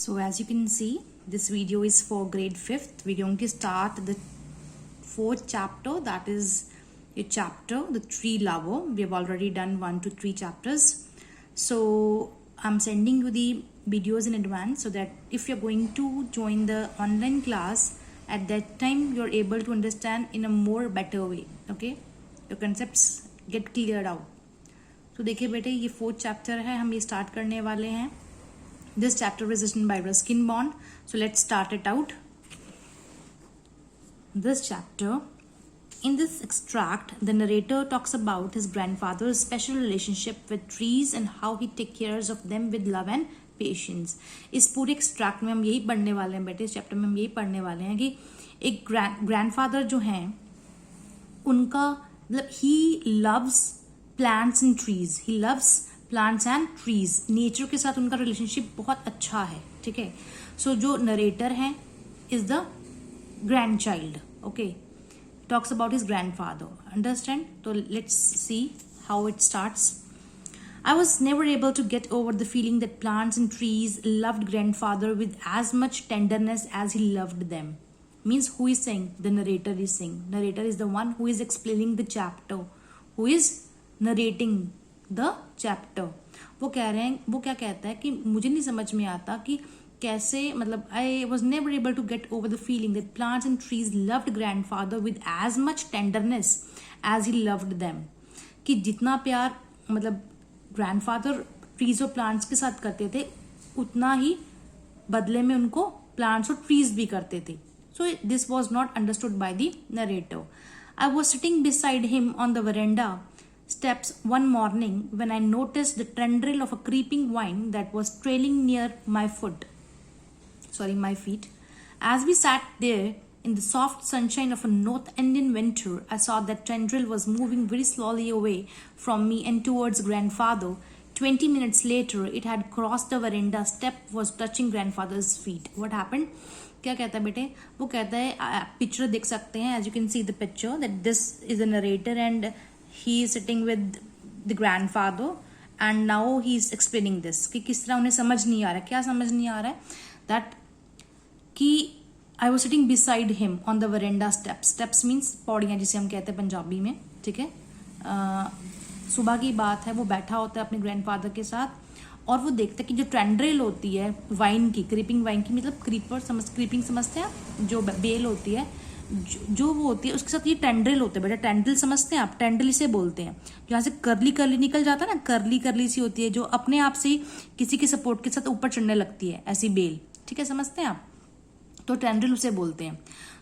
So as you can see, this video is for grade 5th. We're going to start the 4th chapter, that is a chapter, the tree lover. We have already done 1 to 3 chapters. So I'm sending you the videos in advance so that if you're going to join the online class, at that time you're able to understand in a more better way. Okay, your concepts get cleared out. तो देखिए बेटे, ये 4th chapter है, हम ये start करने वाले हैं. This chapter is written by Ruskin Bond. So let's start it out. This chapter, in this extract, the narrator talks about his grandfather's special relationship with trees and how he takes care of them with love and patience. इस पूरे extract में हम यही पढ़ने वाले हैं बेटे, इस chapter में हम यही पढ़ने वाले हैं कि एक grandfather जो हैं, उनका मतलब he loves plants and trees. He loves plants and trees. Nature के साथ उनका रिलेशनशिप बहुत अच्छा है. ठीक है. सो जो नरेटर है is the grandchild. Okay, talks about his grandfather. Understand? तो let's see how it starts. I was never able to get over the feeling that plants and trees loved grandfather with as much tenderness as he loved them. Means who is saying? The narrator is saying. Narrator is the one who is explaining the chapter, who is narrating the chapter. वो कह रहे हैं, वो क्या कहता है कि मुझे नहीं समझ में आता कि कैसे, मतलब I was never able to get over the feeling that plants and trees loved grandfather with as much tenderness as he loved them. कि जितना प्यार मतलब ग्रैंडफादर ट्रीज और प्लांट्स के साथ करते थे, उतना ही बदले में उनको प्लांट्स और ट्रीज भी करते थे. So this was not understood by the narrator. I was sitting beside him on the verandah steps one morning when I noticed the tendril of a creeping vine that was trailing near my feet. As we sat there in the soft sunshine of a North Indian winter, I saw that tendril was moving very slowly away from me and towards grandfather. 20 minutes later, it had crossed the veranda step, was touching grandfather's feet. What happened? क्या कहता है बेटे? वो कहता है, picture देख सकते हैं, as you can see the picture, that this is a narrator and he is sitting with the grandfather and now he is explaining this कि किस तरह उन्हें समझ नहीं आ रहा है. क्या समझ नहीं आ रहा है? that कि I was sitting beside him on the veranda steps. steps means पौड़ियाँ जिसे हम कहते हैं पंजाबी में. ठीक है. सुबह की बात है, वो बैठा होता है अपने ग्रैंडफादर के साथ और वो देखता है कि जो टेंड्रिल होती है वाइन की, क्रीपिंग वाइन की, मतलब क्रीपिंग समझते हैं, जो बेल होती है, जो वो होती है, उसके साथ ये टेंड्रिल होते हैं बेटा. टेंड्रिल समझते हैं आप? टेंड्रिल इसे बोलते हैं. जहाँ से करली करली निकल जाता है ना, करली करली सी होती है, जो अपने आप से ही किसी के सपोर्ट के साथ ऊपर चढ़ने लगती है, ऐसी बेल. ठीक है, समझते हैं आप? तो टेंड्रिल उसे बोलते हैं.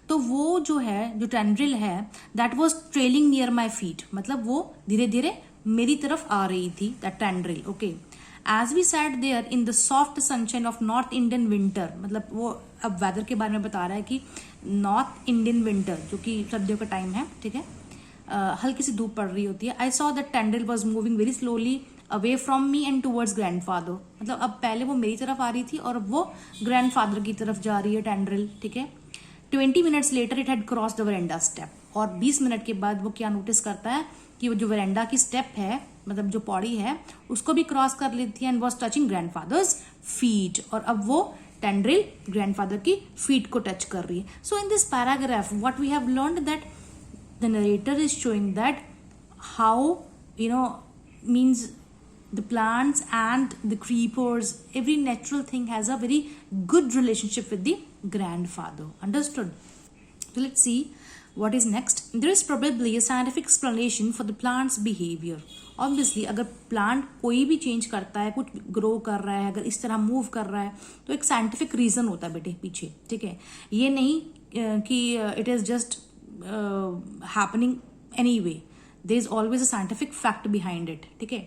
तो वो जो है, जो टेंड्रिल है, that was trailing near my feet, मतलब वो धीरे धीरे मेरी तरफ आ रही थी, that tendril. Okay. As we sat there in the soft sunshine of North Indian winter, मतलब वो अब वेदर के बारे में बता रहा है कि नॉर्थ इंडियन विंटर, जो कि सर्दियों का टाइम है. ठीक है. हल्की सी धूप पड़ रही होती है. I saw that tendril was moving very slowly away from me and towards grandfather. मतलब अब पहले वो मेरी तरफ आ रही थी और अब वो ग्रैंडफादर की तरफ जा रही है टेंड्रिल. ठीक है. 20 minutes later it had crossed the veranda step. और 20 मिनट के बाद वो क्या नोटिस करता है कि वो जो वरेंडा की स्टेप है, मतलब जो पौड़ी है, उसको भी क्रॉस कर लेती है and was touching grandfather's feet. और अब वो टेंड्रिल ग्रैंडफादर की फीट को टच कर रही है. So in this paragraph what we have learned that the narrator is showing that how means the plants and the creepers, every natural thing has a very good relationship with the grandfather. Understood? So let's see what is next. There is probably a scientific explanation for the plant's behavior. Obviously अगर plant कोई भी change करता है, कुछ grow कर रहा है, अगर इस तरह मूव कर रहा है, तो एक साइंटिफिक रीजन होता है बेटे पीछे. ठीक है. ये नहीं कि it is just happening any way. There is always a scientific fact behind it. ठीक है.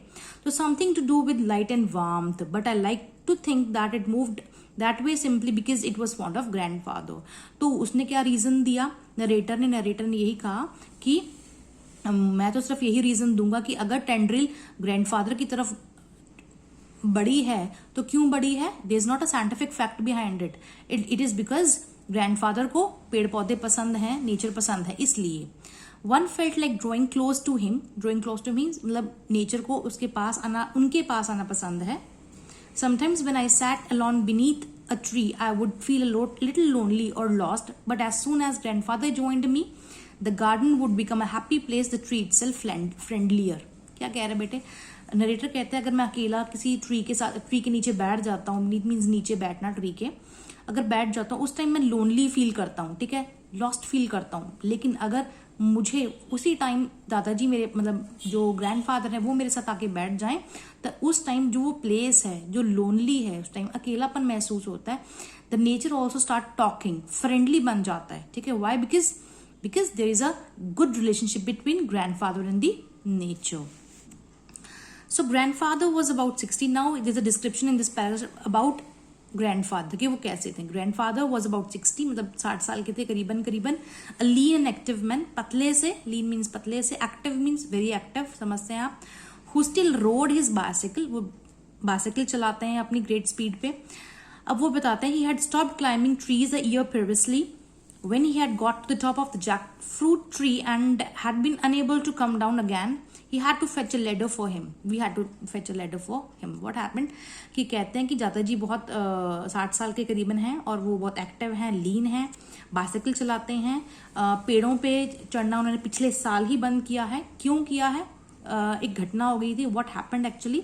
So something to do with light and warmth, but I like to think that it moved that way simply because it was fond of grandfather. तो उसने क्या reason दिया? Narrator ने यही कहा कि मैं तो सिर्फ यही रीजन दूंगा कि अगर टेंड्रिल ग्रैंडफादर की तरफ बड़ी है तो क्यों बड़ी है? There is not a scientific fact behind it. It is because grandfather को पेड़ पौधे पसंद हैं, नेचर पसंद है, इसलिए. One felt like drawing close to him. Drawing close to means मतलब नेचर को उसके पास आना, उनके पास आना पसंद है. Sometimes when I sat alone beneath a tree, I would feel little lonely or lost. But as soon as grandfather joined me, the garden would become a happy place, the tree itself friendlier. क्या कह रहे बेटे? Narrator कहते हैं अगर मैं अकेला किसी ट्री के नीचे बैठ जाता हूँ, मीन्स नीचे बैठना ट्री के, अगर बैठ जाता हूँ उस टाइम मैं लोनली फील करता हूँ, ठीक है, लॉस्ट फील करता हूँ. लेकिन अगर मुझे उसी टाइम दादाजी मेरे मतलब जो ग्रैंडफादर है वो मेरे साथ आके बैठ जाएं, तो उस टाइम जो वो प्लेस है जो लोनली है, उस टाइम अकेलापन महसूस होता है, the nature also start talking, friendly बन जाता है. ठीक है, why? Because there is a good relationship between grandfather and the nature. So grandfather was about 60. Now there's a description in this paragraph about grandfather कि वो कैसे थे. Grandfather was about 60, मतलब 60 साल के थे करीबन. A lean and active man, पतले से, lean means पतले से, active means very active, समझते हैं आप. Who still rode his bicycle, वो bicycle चलाते हैं अपनी great speed पे. अब वो बताते हैं he had stopped climbing trees a year previously when he had got to the top of the jackfruit tree and had been unable to come down again. He had to fetch a ladder for him. We had to fetch a ladder for him. What happened? कि कहते हैं कि दादाजी बहुत 60 साल के करीबन हैं और वो बहुत एक्टिव हैं, लीन हैं, बाइसाइकिल चलाते हैं, पेड़ों पे चढ़ना उन्होंने पिछले साल ही बंद किया है. क्यों किया है? एक घटना हो गई थी. What happened actually?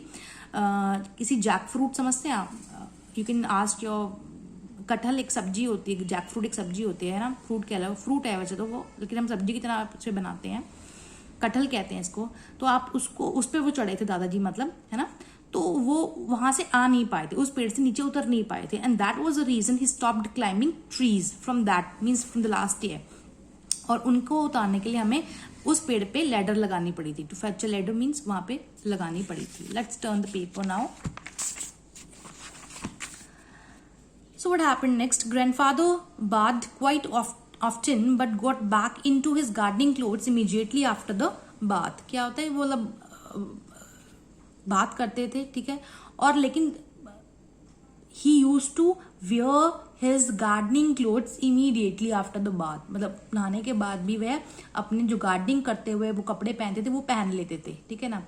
किसी जैक फ्रूट समझते हैं आप? यू कैन आस्क योर कटहल एक सब्जी होती है, जैक फ्रूट एक सब्जी होती है ना, फ्रूट के अलावा फ्रूट है वैसे तो वो, लेकिन हम सब्जी की तरह से बनाते हैं, कटहल कहते हैं इसको. तो आप उसको उस पे वो चढ़े थे दादाजी, मतलब है ना, तो वो वहां से आ नहीं पाए थे, उस पेड़ से नीचे उतर नहीं पाए थे. And that was the reason he stopped climbing trees from that means from the last year. और उनको उतारने के लिए हमें उस पेड़ पे लैडर लगानी पड़ी थी. To fetch a ladder means वहां पे लगानी पड़ी थी. Let's turn the paper now. So what happened next? Grandfather bathed quite often but got back into his gardening clothes immediately after the bath. क्या होता है, वो मतलब बात करते थे, ठीक है, और लेकिन he used to wear his gardening clothes immediately after the bath. मतलब नहाने के बाद भी वह अपने जो गार्डनिंग करते हुए वो कपड़े पहनते थे वो पहन लेते थे, ठीक है ना.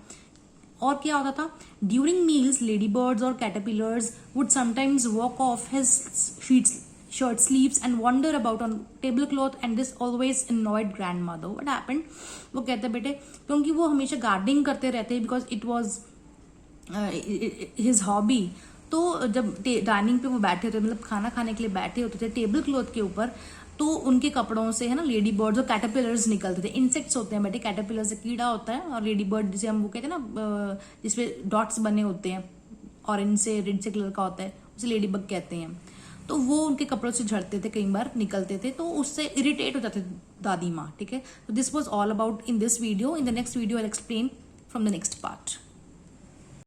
और क्या होता था? ड्यूरिंग मील्स लेडी बर्ड्स और caterpillars would sometimes walk of his shirt sleeves and wander about on tablecloth and this always annoyed grandmother. What happened? वो कहते बेटे क्योंकि वो हमेशा गार्डनिंग करते रहते because it was his hobby. तो जब डाइनिंग पे वो बैठे थे, मतलब खाना खाने के लिए बैठे होते थे टेबल क्लॉथ के ऊपर, तो उनके कपड़ों से है ना लेडी बर्ड्स और कैटरपिलर्स निकलते थे. इंसेक्ट्स होते हैं बेटे, कैटरपिलर से कीड़ा होता है, और लेडी बर्ड जिसे हम वो कहते हैं ना जिसपे डॉट्स बने होते हैं, ऑरेंज से रेड से कलर का होता है, उसे लेडी बग कहते हैं. तो वो उनके कपड़ों से झड़ते थे, कई बार निकलते थे, तो उससे इरिटेट हो जाते दादी माँ, ठीक है. तो this was all about in this video. In the next video I explain from the next part.